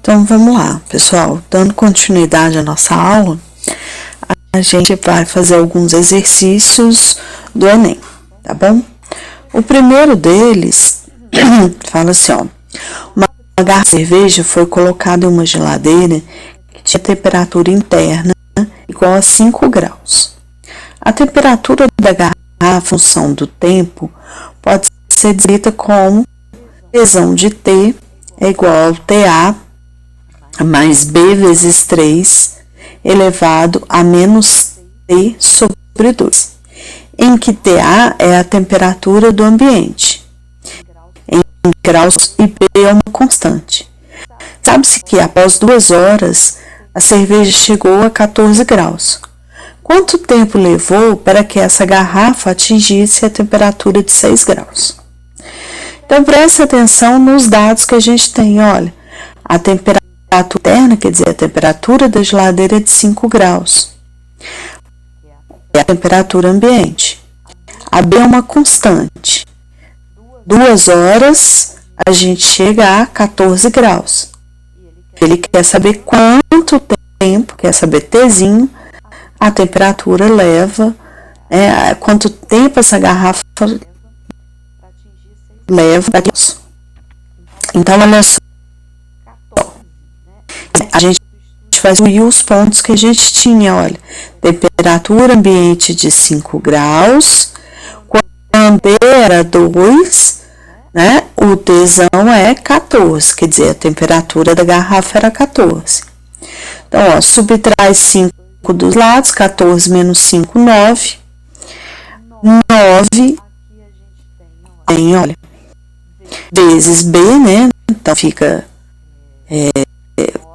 Então vamos lá, pessoal, dando continuidade à nossa aula, a gente vai fazer alguns exercícios do Enem, tá bom? O primeiro deles fala assim, ó, uma garrafa de cerveja foi colocada em uma geladeira que tinha temperatura interna igual a 5 graus. A temperatura da garrafa, em função do tempo, pode ser descrita como tesão de T é igual ao TA mais B vezes 3 elevado a menos T sobre 2, em que TA é a temperatura do ambiente, em graus e B é uma constante. Sabe-se que após 2 horas a cerveja chegou a 14 graus. Quanto tempo levou para que essa garrafa atingisse a temperatura de 6 graus? Então, preste atenção nos dados que a gente tem. Olha, a temperatura interna, quer dizer, a temperatura da geladeira é de 5 graus. É a temperatura ambiente. A B é uma constante. 2 horas, a gente chega a 14 graus. Ele quer saber quanto tempo, quer saber Tzinho, a temperatura leva, quanto tempo essa garrafa leva. Então, olha só, a gente vai subir os pontos que a gente tinha, olha, temperatura ambiente de 5 graus, quando era 2, né, o Tzão é 14, quer dizer, a temperatura da garrafa era 14. Então, ó, subtrai 5 dos lados, 14 menos 5, 9. 9 tem, olha, vezes B, né? Então, fica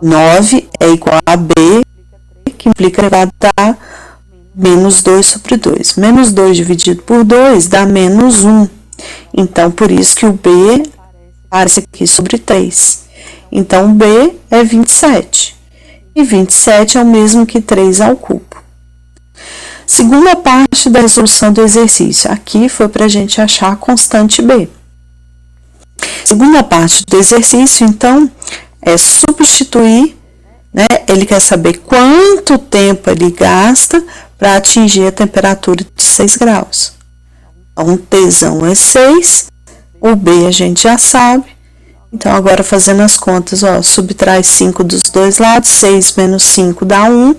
9 é igual a B, que implica elevado a menos 2 sobre 2. Menos 2 dividido por 2 dá menos 1. Então, por isso que o B aparece aqui sobre 3. Então, B é 27. E 27 é o mesmo que 3 ao cubo. Segunda parte da resolução do exercício. Aqui foi para a gente achar a constante B. Segunda parte do exercício, então, é substituir, né? Ele quer saber quanto tempo ele gasta para atingir a temperatura de 6 graus. Então, o Tzão é 6, o B a gente já sabe. Então, agora fazendo as contas, ó, subtrai 5 dos dois lados, 6 menos 5 dá 1.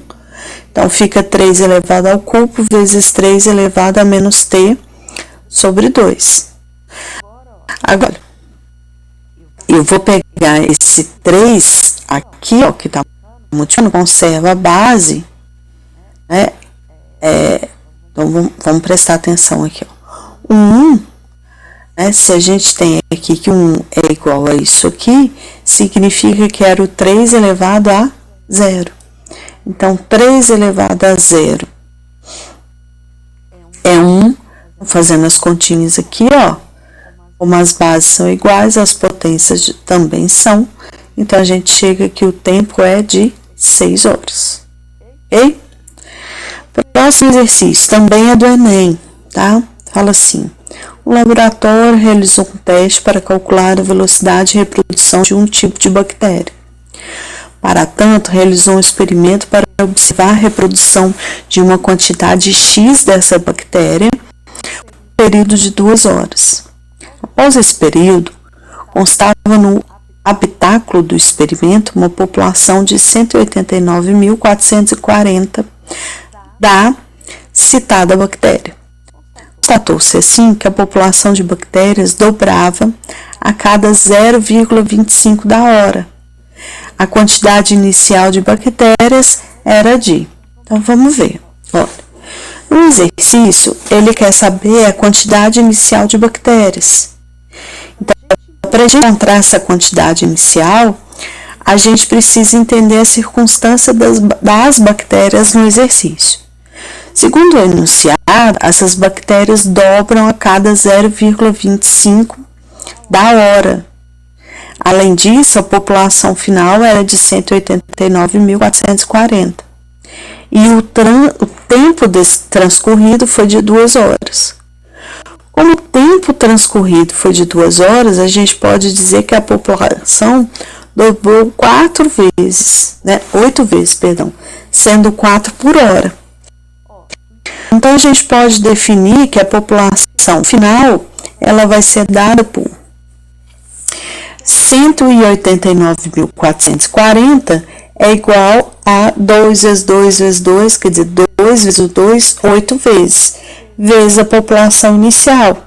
Então, fica 3 elevado ao cubo vezes 3 elevado a menos T sobre 2. Agora, eu vou pegar esse 3 aqui, ó, que está multiplicando, conserva a base, né? Então, vamos prestar atenção aqui, ó. O 1, né, se a gente tem aqui que 1 é igual a isso aqui, significa que era o 3 elevado a 0. Então, 3 elevado a 0 é 1. Fazendo as continhas aqui, ó. Como as bases são iguais, as potências também são. Então, a gente chega que o tempo é de 6 horas. Ok? Próximo exercício, também é do Enem, tá? Fala assim, o laboratório realizou um teste para calcular a velocidade de reprodução de um tipo de bactéria. Para tanto, realizou um experimento para observar a reprodução de uma quantidade X dessa bactéria por um período de 2 horas. Após esse período, constava no habitáculo do experimento uma população de 189.440 da citada bactéria. Constatou-se assim que a população de bactérias dobrava a cada 0,25 da hora. A quantidade inicial de bactérias era de... Então, vamos ver. Olha, no exercício, ele quer saber a quantidade inicial de bactérias. Então, para a gente encontrar essa quantidade inicial, a gente precisa entender a circunstância das bactérias no exercício. Segundo o enunciado, essas bactérias dobram a cada 0,25 da hora. Além disso, a população final era de 189.440. E o tempo transcorrido foi de 2 horas. Como o tempo transcorrido foi de 2 horas, a gente pode dizer que a população dobrou 4 vezes, né? 8 vezes, perdão, sendo 4 por hora. Então a gente pode definir que a população final ela vai ser dada por 189.440 é igual a 2 vezes 2 vezes 2, quer dizer, 2 vezes 2, 8 vezes a população inicial.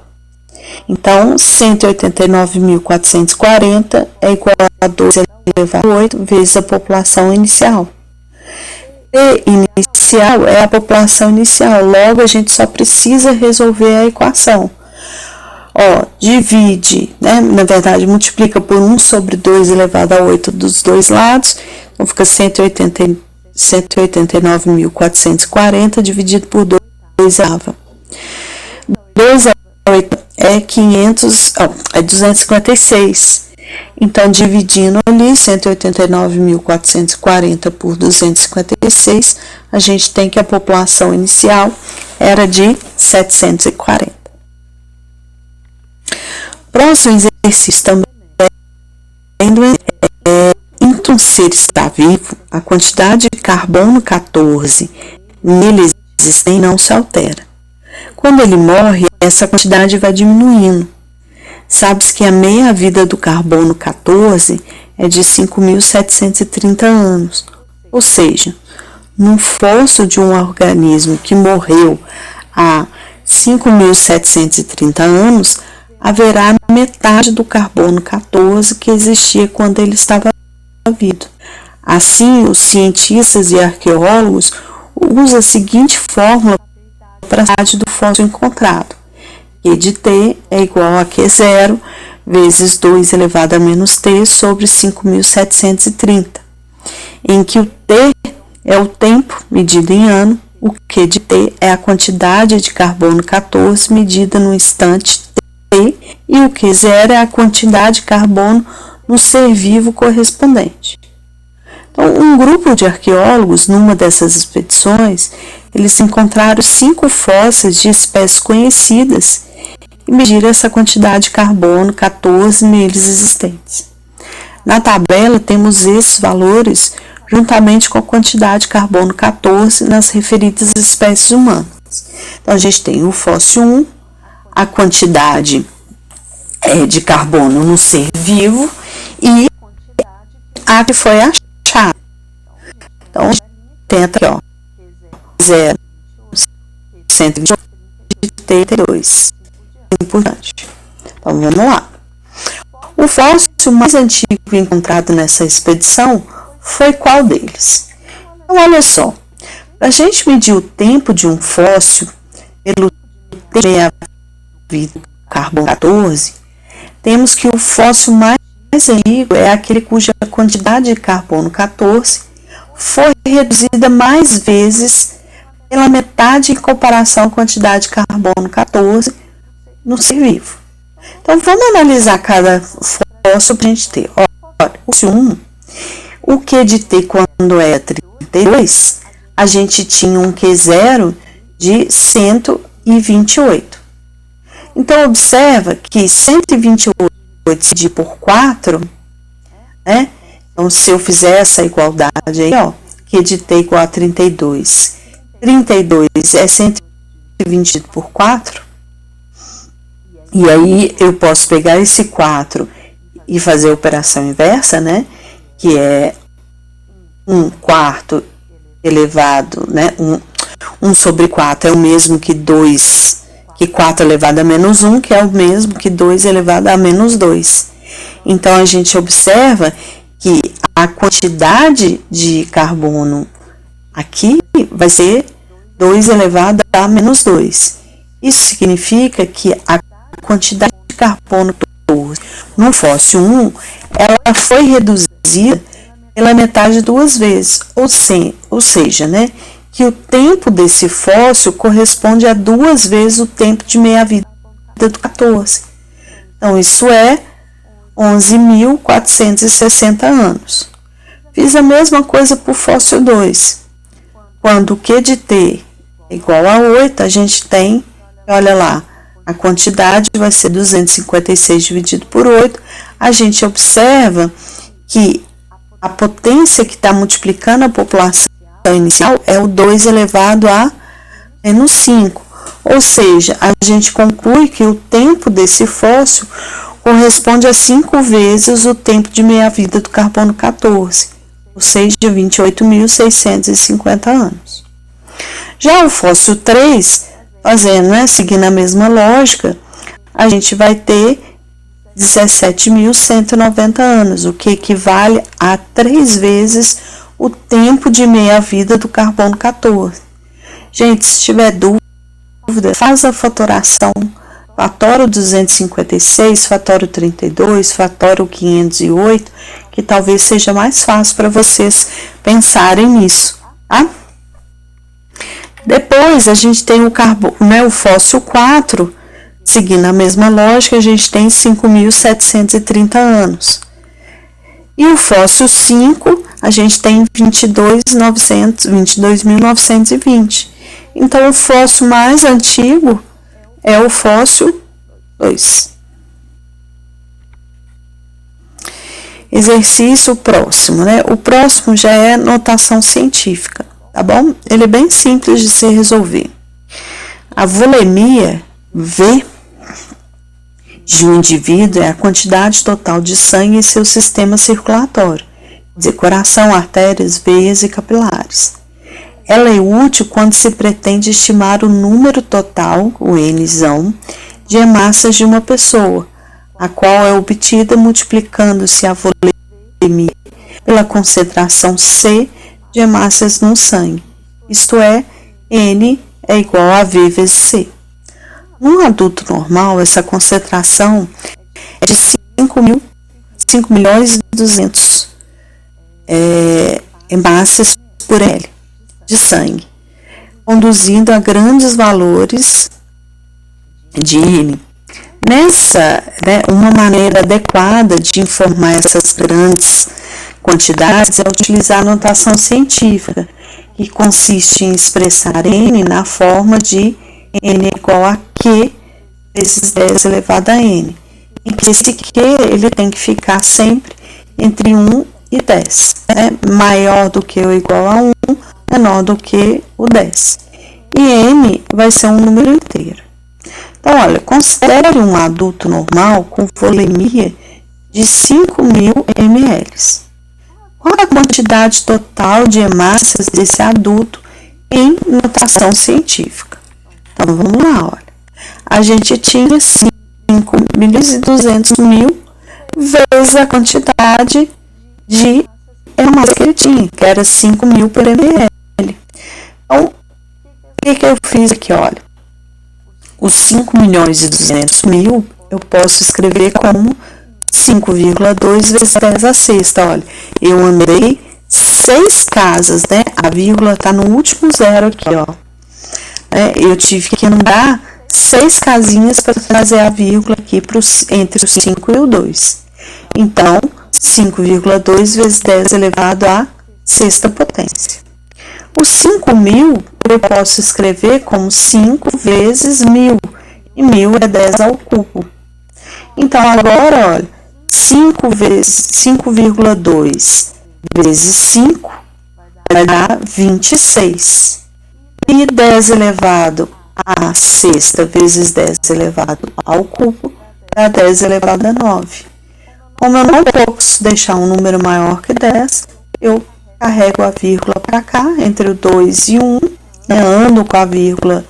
Então, 189.440 é igual a 2 elevado a 8 vezes a população inicial. T inicial é a população inicial, logo a gente só precisa resolver a equação. Ó, divide, né? Na verdade, multiplica por 1 sobre 2 elevado a 8 dos dois lados, então fica 189.440 dividido por 2 elevado. 2 a 8 é 256. Então, dividindo ali 189.440 por 256, a gente tem que a população inicial era de 740. Próximo exercício também enquanto um ser está vivo, a quantidade de carbono 14 nele existente não se altera. Quando ele morre, essa quantidade vai diminuindo. Sabe-se que a meia-vida do carbono 14 é de 5.730 anos, ou seja, num fóssil de um organismo que morreu há 5.730 anos, haverá metade do carbono 14 que existia quando ele estava vivo. Assim, os cientistas e arqueólogos usam a seguinte fórmula para a idade do fóssil encontrado. Q de T é igual a Q0 vezes 2 elevado a menos T sobre 5.730, em que o T é o tempo medido em ano, o Q de T é a quantidade de carbono 14 medida no instante T e o Q0 é a quantidade de carbono no ser vivo correspondente. Então, um grupo de arqueólogos, numa dessas expedições, eles encontraram 5 fósseis de espécies conhecidas e mediram essa quantidade de carbono 14 neles existentes. Na tabela temos esses valores juntamente com a quantidade de carbono 14 nas referidas espécies humanas. Então, a gente tem o fóssil 1, a quantidade de carbono no ser vivo e a que foi achada. Então, a gente tem aqui, ó, 0, 132, e por diante. Então, vamos lá. O fóssil mais antigo encontrado nessa expedição foi qual deles? Então, olha só. Para a gente medir o tempo de um fóssil pelo tempo de meia-vida do carbono 14, temos que o fóssil mais antigo é aquele cuja quantidade de carbono 14 foi reduzida mais vezes pela metade em comparação à quantidade de carbono 14 no ser vivo. Então, vamos analisar cada fóssil para a gente ter. Olha, o fóssil 1, o Q de T quando é 32, a gente tinha um Q0 de 128. Então, observa que 128 dividido por 4, né? Então, se eu fizer essa igualdade aí, ó, Q de T igual a 32. 32 é 120 por 4. E aí, eu posso pegar esse 4 e fazer a operação inversa, né? Que é 1/4 elevado, né? 1 sobre 4 é o mesmo que 4 elevado a menos 1, que é o mesmo que 2 elevado a menos 2. Então, a gente observa que a quantidade de carbono aqui vai ser 2 elevado a menos 2. Isso significa que a quantidade de carbono no fóssil 1, ela foi reduzida pela metade 2 vezes, ou seja, né, que o tempo desse fóssil corresponde a 2 vezes o tempo de meia-vida do 14. Então, isso é 11.460 anos. Fiz a mesma coisa para o fóssil 2. Quando o Q de T é igual a 8, a gente tem, olha lá, a quantidade vai ser 256 dividido por 8. A gente observa que a potência que está multiplicando a população inicial é o 2 elevado a menos 5. Ou seja, a gente conclui que o tempo desse fóssil corresponde a 5 vezes o tempo de meia-vida do carbono 14, ou seja, 28.650 anos. Já o fóssil 3, seguindo a mesma lógica, a gente vai ter 17.190 anos, o que equivale a 3 vezes o tempo de meia-vida do carbono 14. Gente, se tiver dúvida, faz a fatoração, fatório 256, fatório 32, fatório 508, que talvez seja mais fácil para vocês pensarem nisso, tá? Depois a gente tem o fóssil 4, seguindo a mesma lógica, a gente tem 5.730 anos. E o fóssil 5, a gente tem 22.920. Então, o fóssil mais antigo é o fóssil 2. Exercício próximo, né? O próximo já é notação científica, tá bom? Ele é bem simples de se resolver. A volemia V de um indivíduo é a quantidade total de sangue em seu sistema circulatório, de coração, artérias, veias e capilares. Ela é útil quando se pretende estimar o número total, o Nzão, de hemácias de uma pessoa, a qual é obtida multiplicando-se a volemia pela concentração C de hemácias no sangue, isto é, N é igual a V vezes C. Num adulto normal, essa concentração é de 5.200.000 hemácias por L de sangue, conduzindo a grandes valores de N. Uma maneira adequada de informar essas grandes quantidades é utilizar a notação científica, que consiste em expressar N na forma de N igual a Q vezes 10 elevado a N, em que esse Q ele tem que ficar sempre entre 1 e 10, maior do que ou igual a 1, menor do que o 10. E N vai ser um número inteiro. Então, olha, considere um adulto normal com volemia de 5.000 ml. Qual a quantidade total de hemácias desse adulto em notação científica? Então, vamos lá, olha. A gente tinha 5.200.000 vezes a quantidade de hemácias que ele tinha, que era 5.000 por ml. Então, o que eu fiz aqui, olha? Os 5.200.000 eu posso escrever como 5,2 vezes 10 a sexta. Olha, eu andei 6 casas, né? A vírgula está no último zero aqui, ó. Eu tive que andar 6 casinhas para trazer a vírgula aqui entre o 5 e o 2. Então, 5,2 vezes 10 elevado à sexta potência. Os 5.000 eu posso escrever como 5 vezes 1.000, e 1.000 é 10 ao cubo. Então, agora, olha, 5,2 vezes 5 vai dar 26. E 10 elevado à sexta vezes 10 elevado ao cubo dá 10 elevado a 9. Como eu não posso deixar um número maior que 10, eu carrego a vírgula para cá, entre o 2 e 1, ando com a vírgula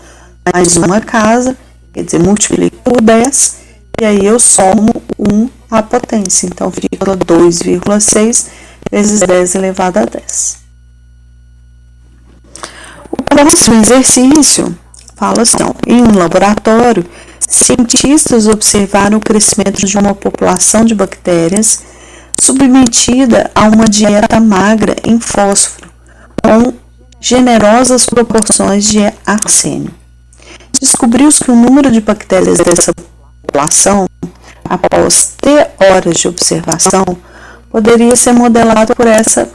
mais uma casa, quer dizer, multiplico por 10, e aí eu somo 1 à potência. Então, fica 2,6 vezes 10 elevado a 10. O próximo exercício fala assim, em um laboratório, cientistas observaram o crescimento de uma população de bactérias submetida a uma dieta magra em fósforo, com generosas proporções de arsênio. Descobriu-se que o número de bactérias dessa população, após T horas de observação, poderia ser modelado por essa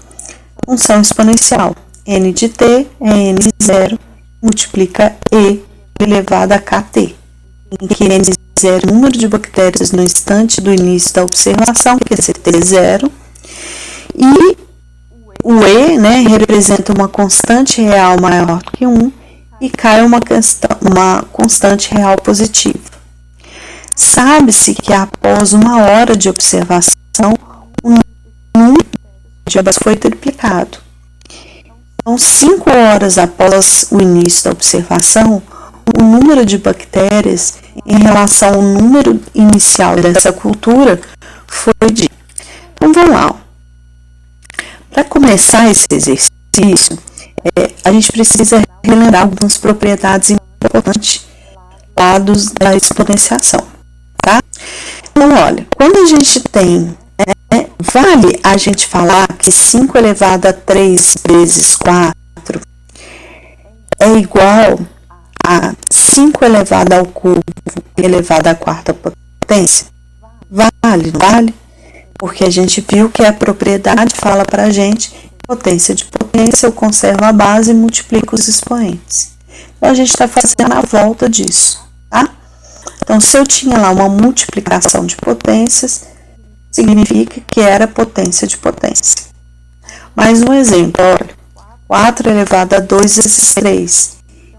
função exponencial. N de T é N0 multiplica E elevado a KT, em que N0 é o número de bactérias no instante do início da observação, que é T0, E o E, né, representa uma constante real maior que 1 e cai uma constante real positiva. Sabe-se que após 1 hora de observação, o número de bactérias foi triplicado. Então, 5 horas após o início da observação, o número de bactérias em relação ao número inicial dessa cultura foi de... Então, vamos lá. Para começar esse exercício, a gente precisa relembrar algumas propriedades importantes lá da exponenciação, tá? Então, olha, quando a gente tem, vale a gente falar que 5 elevado a 3 vezes 4 é igual a 5 elevado ao cubo elevado à quarta potência? Vale, não vale? Porque a gente viu que a propriedade fala para a gente potência de potência, eu conservo a base e multiplico os expoentes. Então, a gente está fazendo a volta disso, tá? Então, se eu tinha lá uma multiplicação de potências, significa que era potência de potência. Mais um exemplo, olha, 4 elevado a 2 vezes 3.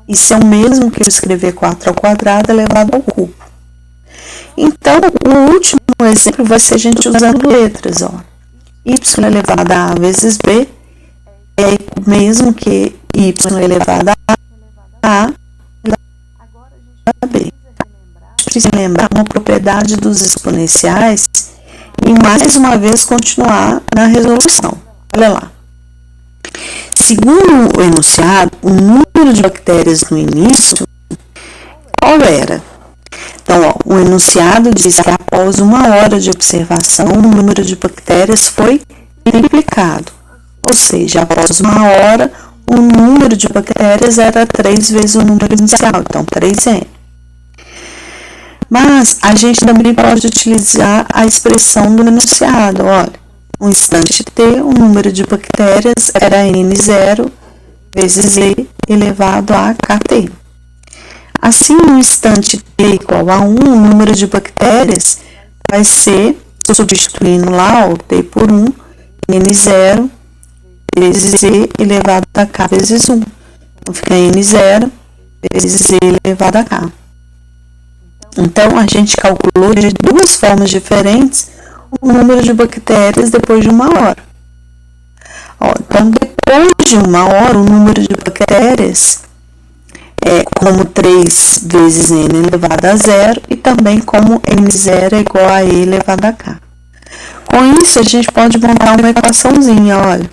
Isso é o mesmo que eu escrever 4 ao quadrado elevado ao cubo. Então, o último exemplo vai ser a gente usando letras, ó. Y elevado a A vezes B é o mesmo que Y elevado a A elevado a B. A gente precisa lembrar uma propriedade dos exponenciais e mais uma vez continuar na resolução. Olha lá. Segundo o enunciado, o número de bactérias no início, qual era? Então, ó, o enunciado diz que após 1 hora de observação, o número de bactérias foi triplicado. Ou seja, após 1 hora, o número de bactérias era 3 vezes o número inicial, então 3N. Mas a gente também pode utilizar a expressão do enunciado. Olha, no instante T, o número de bactérias era N0 vezes E elevado a KT. Assim, no instante T igual a 1, o número de bactérias vai ser, substituindo lá o T por 1, N0 vezes E elevado a K vezes 1. Então, fica N0 vezes E elevado a K. Então, a gente calculou de duas formas diferentes o número de bactérias depois de 1 hora. Ó, então, depois de 1 hora, o número de bactérias é como 3 vezes N elevado a 0 e também como N0 é igual a E elevado a K. Com isso, a gente pode montar uma equaçãozinha, olha.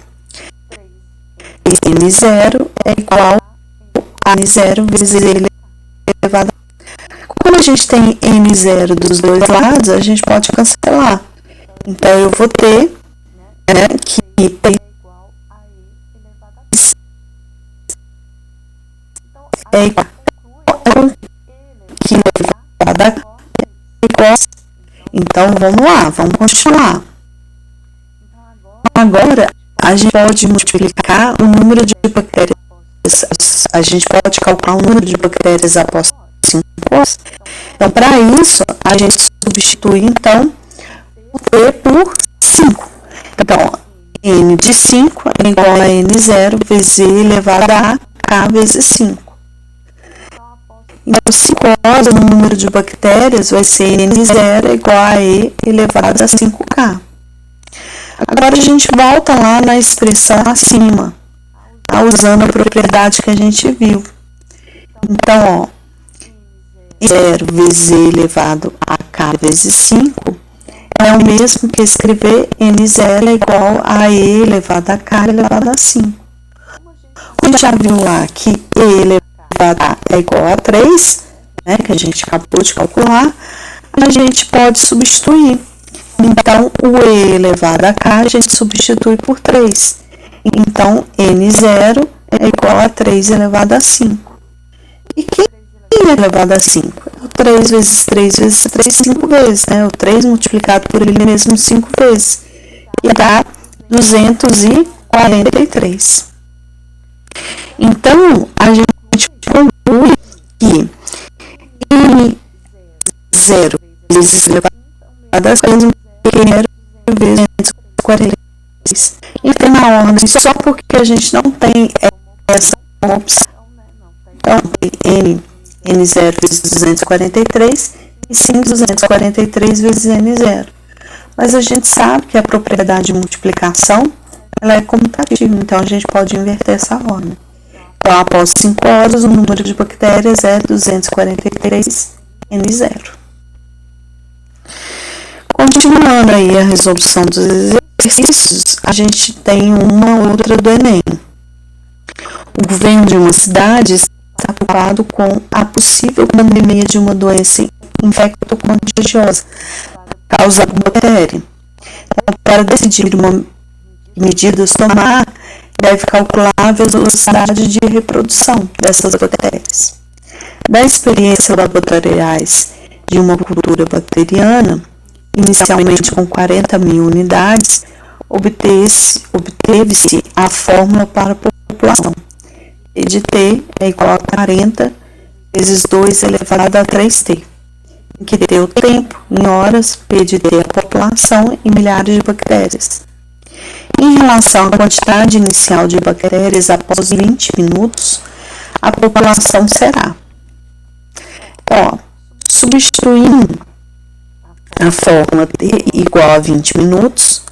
N0 é igual a N0 vezes E elevado a K. Como a gente tem N0 dos dois lados, a gente pode cancelar. Então, eu vou ter, que T é igual que elevado a K é igual. Então, vamos lá, vamos continuar. Agora, a gente pode multiplicar o número de bactérias. A gente pode calcular o número de bactérias após 5 horas. Então, para isso, a gente substitui, então, o T por 5. Então, N de 5 é igual a N0 vezes E elevado a K vezes 5. Então, 5 horas, o número de bactérias vai ser N0 é igual a E elevado a 5K. Agora, a gente volta lá na expressão acima, tá? Usando a propriedade que a gente viu. Então, ó, 0 vezes E elevado a K vezes 5 é o mesmo que escrever N0 é igual a E elevado a K elevado a 5. Como a gente já viu lá que E elevado a K é igual a 3, que a gente acabou de calcular, a gente pode substituir. Então, o E elevado a K a gente substitui por 3. Então, N0 é igual a 3 elevado a 5. E quem é elevado a 5? O 3 vezes 3 vezes 3, 5 vezes, O 3 multiplicado por ele mesmo 5 vezes. E dá 243. Então, a gente conclui que N0 vezes elevado a 5 vezes 243 Então, na ordem, só porque a gente não tem essa opção. Então, tem N0 vezes 243 e sim 243 vezes N0. Mas a gente sabe que a propriedade de multiplicação ela é comutativa, então a gente pode inverter essa ordem. Então, após 5 horas, o número de bactérias é 243 N0. Continuando aí a resolução dos exercícios, a gente tem uma outra do Enem. O governo de uma cidade está preocupado com a possível pandemia de uma doença infecto-contagiosa causada por bactéria. Então, para decidir uma medidas tomar, deve calcular a velocidade de reprodução dessas bactérias. Da experiência laboratoriais de uma cultura bacteriana, inicialmente com 40 mil unidades, obteve-se a fórmula para a população. P de T é igual a 40 vezes 2 elevado a 3T, em que T é o tempo, em horas, P de T é a população e milhares de bactérias. Em relação à quantidade inicial de bactérias após 20 minutos, a população será, substituindo a fórmula T igual a 20 minutos,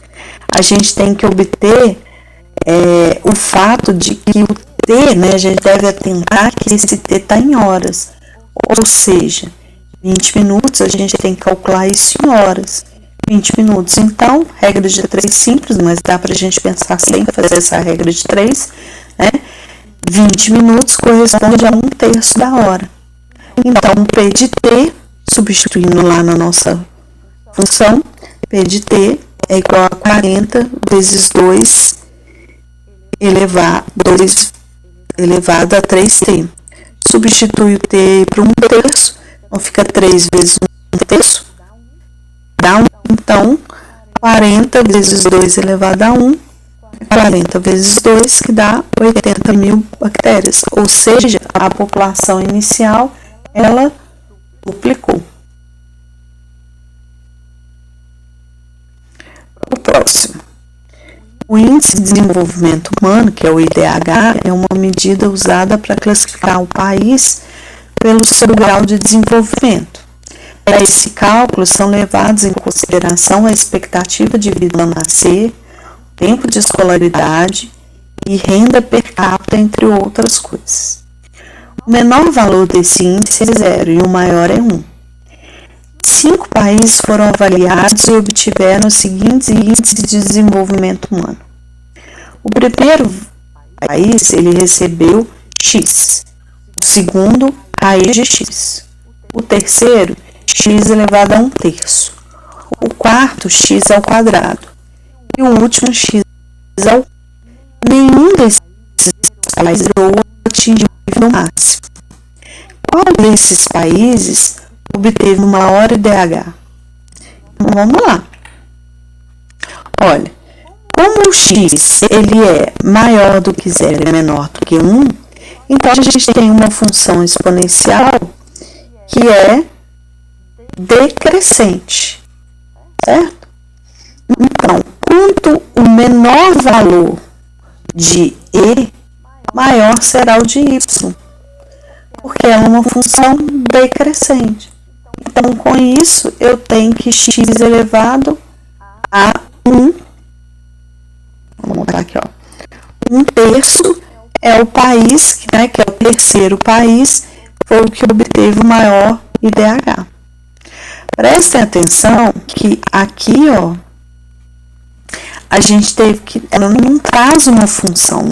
a gente tem que obter o fato de que o T, a gente deve atentar que esse T está em horas, ou seja, 20 minutos a gente tem que calcular isso em horas. 20 minutos, então, regra de 3 simples, mas dá para a gente pensar sem fazer essa regra de 3, 20 minutos corresponde a 1/3 da hora. Então, P de T, substituindo lá na nossa função, P de T é igual a 40 vezes 2 elevado a 3T. Substitui o T para 1/3, então fica 3 vezes 1/3, dá então 40 vezes 2 elevado a 1, 40 vezes 2, que dá 80 mil bactérias, ou seja, a população inicial, ela duplicou. O próximo. O Índice de Desenvolvimento Humano, que é o IDH, é uma medida usada para classificar o país pelo seu grau de desenvolvimento. Para esse cálculo, são levados em consideração a expectativa de vida ao nascer, tempo de escolaridade e renda per capita, entre outras coisas. O menor valor desse índice é 0 e o maior é 1. 5 países foram avaliados e obtiveram os seguintes índices de desenvolvimento humano. O primeiro país, ele recebeu X. O segundo, raiz de X. O terceiro, X elevado a 1/3. O quarto, X ao quadrado. E o último, X ao... Nenhum desses países atingiu o nível máximo. Qual desses países obteve o maior IDH? Então, vamos lá. Olha, como o X ele é maior do que 0 e menor do que 1, então a gente tem uma função exponencial que é decrescente, certo? Então, quanto o menor valor de E, maior será o de Y, porque é uma função decrescente. Então, com isso, eu tenho que x elevado a 1, vamos botar aqui, 1/3 é o país, que é o terceiro país, foi o que obteve o maior IDH. Prestem atenção que aqui, a gente teve que, ela não traz uma função,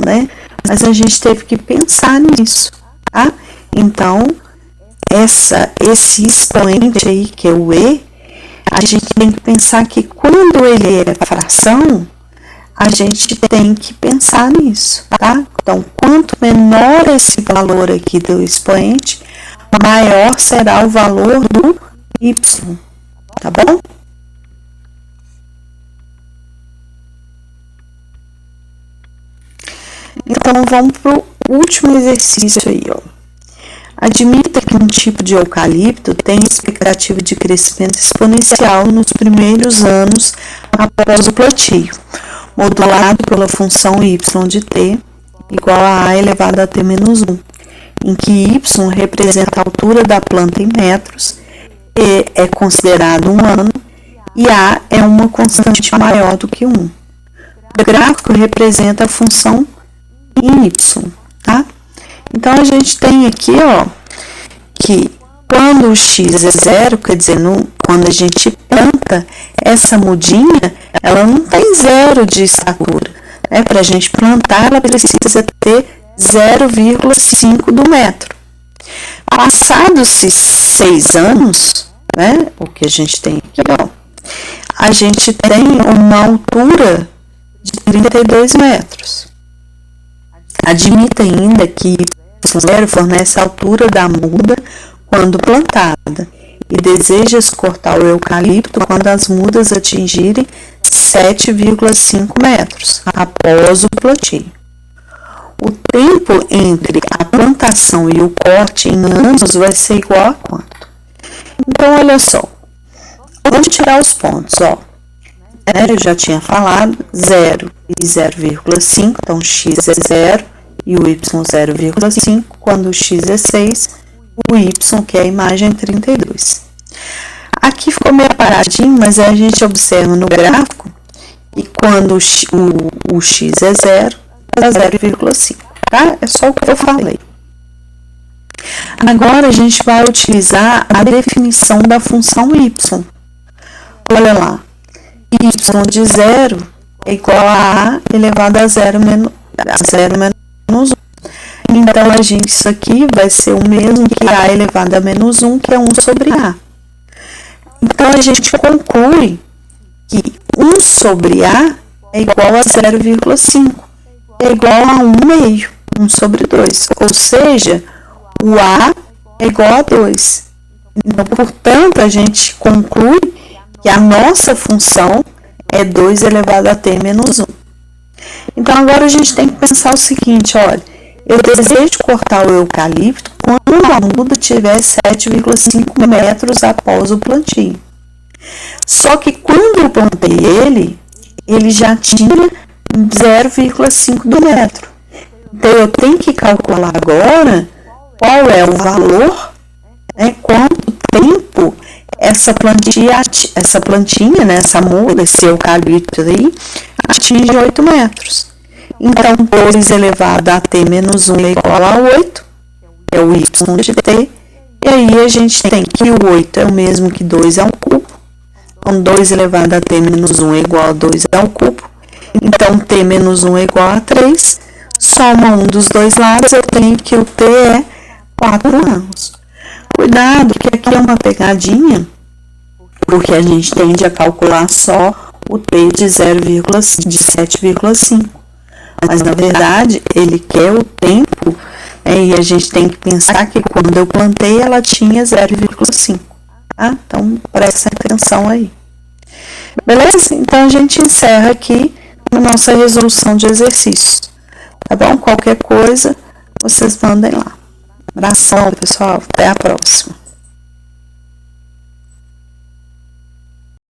mas a gente teve que pensar nisso, tá? Então, esse expoente aí, que é o E, a gente tem que pensar que quando ele é fração, a gente tem que pensar nisso, tá? Então, quanto menor esse valor aqui do expoente, maior será o valor do Y, tá bom? Então, vamos para o último exercício aí, Admita que um tipo de eucalipto tem expectativa de crescimento exponencial nos primeiros anos após o plantio, modulado pela função y de t igual a elevado a t menos 1, em que y representa a altura da planta em metros, e é considerado um ano, e a é uma constante maior do que 1. O gráfico representa a função em y, tá? Então, a gente tem aqui, ó, que quando o x é zero, quer dizer, quando a gente planta, essa mudinha, ela não tem zero de estatura. Para a gente plantar, ela precisa ter 0,5 do metro. Passados-se 6 anos, né, o que a gente tem aqui, ó, a gente tem uma altura de 32 metros. Admita ainda que y0 fornece a altura da muda quando plantada e deseja-se cortar o eucalipto quando as mudas atingirem 7,5 metros após o plantio. O tempo entre a plantação e o corte em anos vai ser igual a quanto? Então, olha só, vamos tirar os pontos, ó. Eu já tinha falado, 0 e 0,5, então x é 0 e o y 0,5, quando o x é 6, o y, que é a imagem, é 32. Aqui ficou meio paradinho, mas a gente observa no gráfico que quando o x é 0, dá 0,5, tá? É só o que eu falei. Agora, a gente vai utilizar a definição da função y. Olha lá, y de 0 é igual a elevado a 0 menos 1. Então, isso aqui vai ser o mesmo que a elevado a menos 1, que é 1 sobre a. Então, a gente conclui que 1 sobre a é igual a 0,5, é igual a 1 meio, 1 sobre 2. Ou seja, o a é igual a 2. Então, portanto, a gente conclui que a nossa função é 2 elevado a t menos 1. Então, agora a gente tem que pensar o seguinte, olha, eu desejo cortar o eucalipto quando a muda tiver 7,5 metros após o plantio. Só que quando eu plantei ele já tinha 0,5 do metro. Então, eu tenho que calcular agora qual é o valor, quanto tempo essa plantinha, né, essa muda, esse eucalipto aí, atinge 8 metros. Então, 2 elevado a t menos 1 é igual a 8, é o y de t, e aí a gente tem que o 8 é o mesmo que 2 ao cubo, então 2 elevado a t menos 1 é igual a 2 ao cubo, então t menos 1 é igual a 3, soma um dos dois lados, eu tenho que o t é 4 anos. Cuidado, que aqui é uma pegadinha, porque a gente tende a calcular só o t de 7,5. Mas, na verdade, ele quer o tempo, e a gente tem que pensar que quando eu plantei, ela tinha 0,5. Tá? Então, presta atenção aí. Beleza? Então, a gente encerra aqui a nossa resolução de exercícios. Tá bom? Qualquer coisa, vocês mandem lá. Abração, pessoal. Até a próxima.